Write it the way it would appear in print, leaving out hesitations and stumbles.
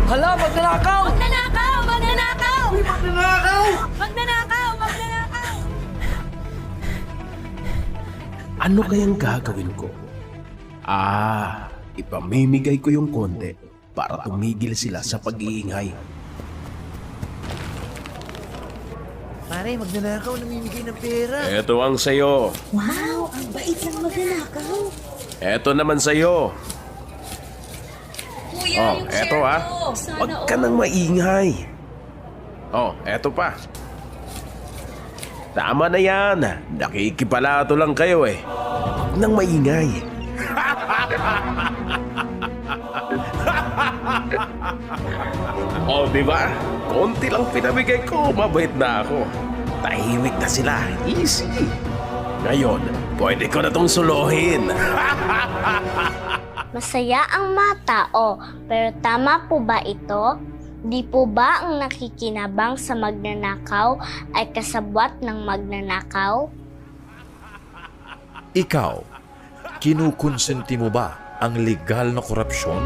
Hala, magnanakaw! Magnanakaw! Magnanakaw! Uy, magnanakaw! Magnanakaw! Magnanakaw! Ano kayang gagawin ko? Ipamimigay ko yung konti para tumigil sila sa pag-iingay. Pare, magnanakaw, namimigay ng pera. Eto ang sayo. Wow! Ang bait ng magnanakaw! Eto naman sayo. Kuya, Oh, yung eto share ah. ko! Sana Huwag ka nang maingay. Oh, eto pa. Tama na yan. Nakikipalato lang kayo eh. Huwag nang maingay. Oh, di ba? Konti lang pinamigay ko, mabait na ako. Tahimik na sila. Easy. Ngayon, pwede ko na tong suluhin. Masaya ang mga tao, pero tama po ba ito? Di po ba ang nakikinabang sa magnanakaw ay kasabwat ng magnanakaw? Ikaw, kinukonsenti mo ba ang legal na korupsyon?